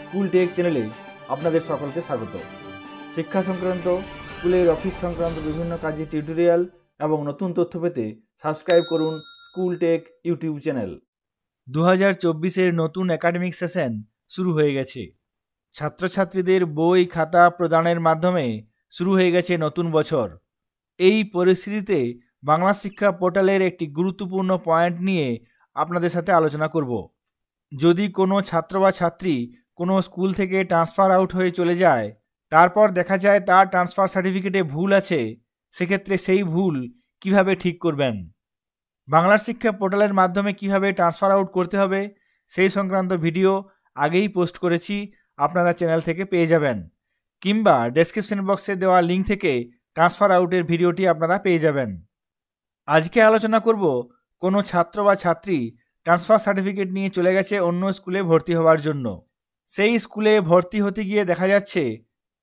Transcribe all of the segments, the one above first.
School take চ্যানেলে আপনাদের সকলকে স্বাগত। শিক্ষা সংক্রান্ত, স্কুলের অফিস সংক্রান্ত বিভিন্ন কাজের টিউটোরিয়াল এবং নতুন তথ্য পেতে সাবস্ক্রাইব করুন স্কুল টেক ইউটিউব চ্যানেল। 2024-এর নতুন একাডেমিক সেশন শুরু হয়ে গেছে। ছাত্রছাত্রীদের বই খাতা প্রদানের মাধ্যমে শুরু হয়ে গেছে নতুন বছর। এই পরিস্থিতিতে বাংলা শিক্ষা পোর্টালের একটি গুরুত্বপূর্ণ পয়েন্ট নিয়ে আপনাদের সাথে আলোচনা করব। যদি কোনো ছাত্র বা ছাত্রী কোনো স্কুল থেকে ট্রান্সফার আউট হয়ে চলে যায়, তারপর দেখা যায় তার ট্রান্সফার সার্টিফিকেটে ভুল আছে, সেক্ষেত্রে সেই ভুল কিভাবে ঠিক করবেন, বাংলা শিক্ষা পোর্টালের মাধ্যমে কিভাবে ট্রান্সফার আউট করতে হবে সেই সংক্রান্ত ভিডিও আগেই পোস্ট করেছি, আপনারা চ্যানেল থেকে পেয়ে যাবেন, কিংবা ডেসক্রিপশন বক্সে দেওয়া লিঙ্ক থেকে ট্রান্সফার আউটের ভিডিওটি আপনারা পেয়ে যাবেন। আজকে আলোচনা করব কোনো ছাত্র বা ছাত্রী ট্রান্সফার সার্টিফিকেট নিয়ে চলে গেছে অন্য স্কুলে ভর্তি হওয়ার জন্য। সেই স্কুলে ভর্তি হতে গিয়ে দেখা যাচ্ছে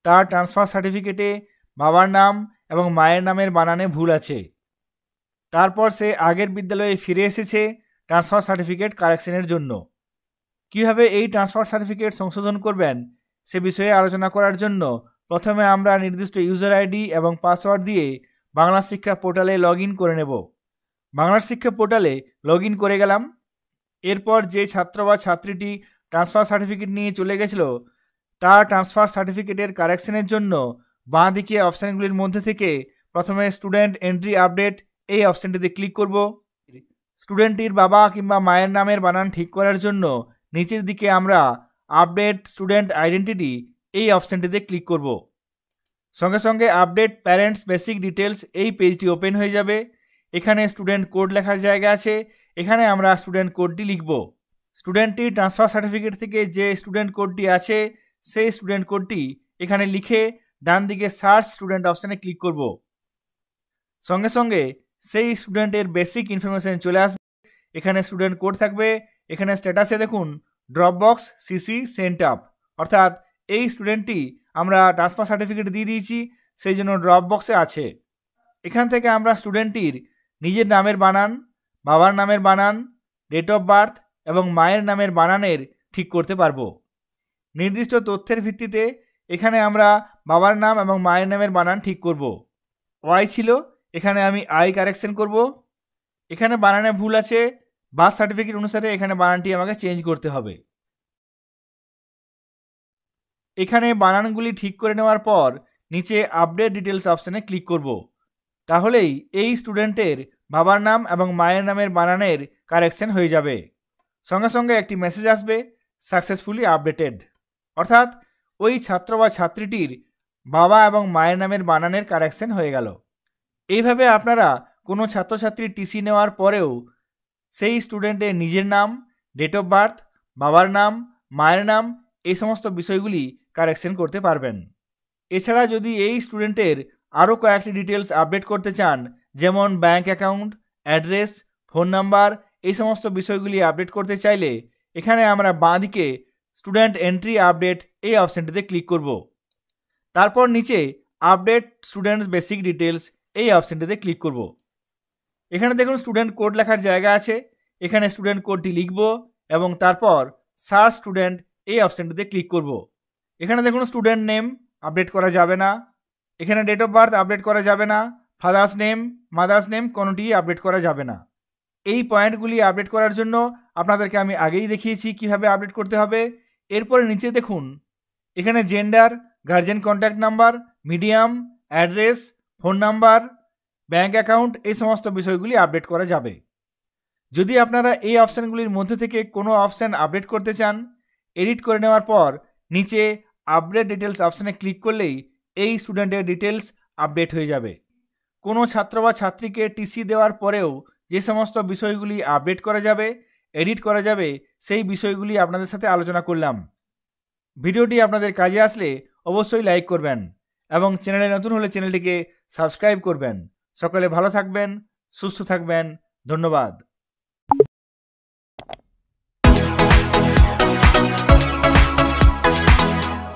তার ট্রান্সফার সার্টিফিকেটে বাবার নাম এবং মায়ের নামের বানানে ভুল আছে। তারপর সে আগের বিদ্যালয়ে ফিরে এসেছে ট্রান্সফার সার্টিফিকেট কারেকশনের জন্য। কিভাবে এই ট্রান্সফার সার্টিফিকেট সংশোধন করবেন সে বিষয়ে আলোচনা করার জন্য প্রথমে আমরা নির্দিষ্ট ইউজার আইডি এবং পাসওয়ার্ড দিয়ে বাংলা শিক্ষা পোর্টালে লগ ইন করে নেব। বাংলা শিক্ষা পোর্টালে লগ ইন করে গেলাম। এরপর যে ছাত্র বা ছাত্রীটি ট্রান্সফার সার্টিফিকেট নিয়ে চলে গেছিল তার ট্রান্সফার সার্টিফিকেটের কারেকশনের জন্য বাঁ দিকে অপশানগুলির মধ্যে থেকে প্রথমে স্টুডেন্ট এন্ট্রি আপডেট এই অপশানটিতে ক্লিক করব। স্টুডেন্টটির বাবা কিংবা মায়ের নামের বানান ঠিক করার জন্য নিচের দিকে আমরা আপডেট স্টুডেন্ট আইডেন্টিটি এই অপশানটিতে ক্লিক করব। সঙ্গে সঙ্গে আপডেট প্যারেন্টস বেসিক ডিটেলস এই পেজটি ওপেন হয়ে যাবে। এখানে স্টুডেন্ট কোড লেখার জায়গা আছে, এখানে আমরা স্টুডেন্ট কোডটি লিখব। স্টুডেন্টটির ট্রান্সফার সার্টিফিকেট থেকে যে স্টুডেন্ট কোডটি আছে সেই স্টুডেন্ট কোডটি এখানে লিখে ডান দিকে সার্চ স্টুডেন্ট অপশানে ক্লিক করব। সঙ্গে সঙ্গে সেই স্টুডেন্টের বেসিক ইনফরমেশন চলে আসবে। এখানে স্টুডেন্ট কোড থাকবে, এখানে স্ট্যাটাসে দেখুন ড্রপবক্স সিসি সেন্ট আপ, অর্থাৎ এই স্টুডেন্টটি আমরা ট্রান্সফার সার্টিফিকেট দিয়ে দিয়েছি সেই জন্য ড্রপবক্সে আছে। এখান থেকে আমরা স্টুডেন্টটির নিজের নামের বানান, বাবার নামের বানান, ডেট অফ বার্থ এবং মায়ের নামের বানানের ঠিক করতে পারবো। নির্দিষ্ট তথ্যের ভিত্তিতে এখানে আমরা বাবার নাম এবং মায়ের নামের বানান ঠিক করব। ওয়াই ছিল, এখানে আমি আই কারেকশন করব। এখানে বানানে ভুল আছে, বার্থ সার্টিফিকেট অনুসারে এখানে বানানটি আমাকে চেঞ্জ করতে হবে। এখানে বানানগুলি ঠিক করে নেওয়ার পর নিচে আপডেট ডিটেলস অপশানে ক্লিক করব। তাহলেই এই স্টুডেন্টের বাবার নাম এবং মায়ের নামের বানানের কারেকশন হয়ে যাবে। সঙ্গে সঙ্গে একটি মেসেজ আসবে সাকসেসফুলি আপডেটেড, অর্থাৎ ওই ছাত্র বা ছাত্রীটির বাবা এবং মায়ের নামের বানানের কারেকশন হয়ে গেল। এইভাবে আপনারা কোনো ছাত্রছাত্রীর টিসি নেওয়ার পরেও সেই স্টুডেন্টের নিজের নাম, ডেট অফ বার্থ, বাবার নাম, মায়ের নাম এই সমস্ত বিষয়গুলি কারেকশন করতে পারবেন। এছাড়া যদি এই স্টুডেন্টের আরও কয়েকটি ডিটেলস আপডেট করতে চান, যেমন bank account, address, phone number এই সমস্ত বিষয়গুলি আপডেট করতে চাইলে এখানে আমরা বাঁ দিকে স্টুডেন্ট এন্ট্রি আপডেট এই অপশানটিতে ক্লিক করব। তারপর নিচে আপডেট স্টুডেন্টস বেসিক ডিটেলস এই অপশানটিতে ক্লিক করব। এখানে দেখুন স্টুডেন্ট কোড লেখার জায়গা আছে, এখানে স্টুডেন্ট কোডটি লিখব এবং তারপর সার্চ স্টুডেন্ট এই অপশানটিতে ক্লিক করব। এখানে দেখুন স্টুডেন্ট নেম আপডেট করা যাবে না, এখানে ডেট অফ বার্থ আপডেট করা যাবে না, ফাদার্স নেম, মাদার্স নেম কোনোটিই আপডেট করা যাবে না। এই পয়েন্টগুলি আপডেট করার জন্য আপনাদেরকে আমি আগেই দেখিয়েছি কিভাবে আপডেট করতে হবে। এরপরে নিচে দেখুন এখানে gender, guardian contact number, medium, address, phone number, bank account এই সমস্ত বিষয়গুলি আপডেট করা যাবে। যদি আপনারা এই অপশানগুলির মধ্যে থেকে কোনো অপশান আপডেট করতে চান, এডিট করে নেওয়ার পর নিচে আপডেট ডিটেলস অপশানে ক্লিক করলেই এই স্টুডেন্টের ডিটেলস আপডেট হয়ে যাবে। কোনো ছাত্র বা ছাত্রীকে টিসি দেওয়ার পরেও যে সমস্ত বিষয়গুলি আপডেট করা যাবে, এডিট করা যাবে সেই বিষয়গুলি আপনাদের সাথে আলোচনা করলাম। ভিডিওটি আপনাদের কাজে আসলে অবশ্যই লাইক করবেন এবং চ্যানেলে নতুন হলে চ্যানেলটিকে সাবস্ক্রাইব করবেন। সকলে ভালো থাকবেন, সুস্থ থাকবেন, ধন্যবাদ।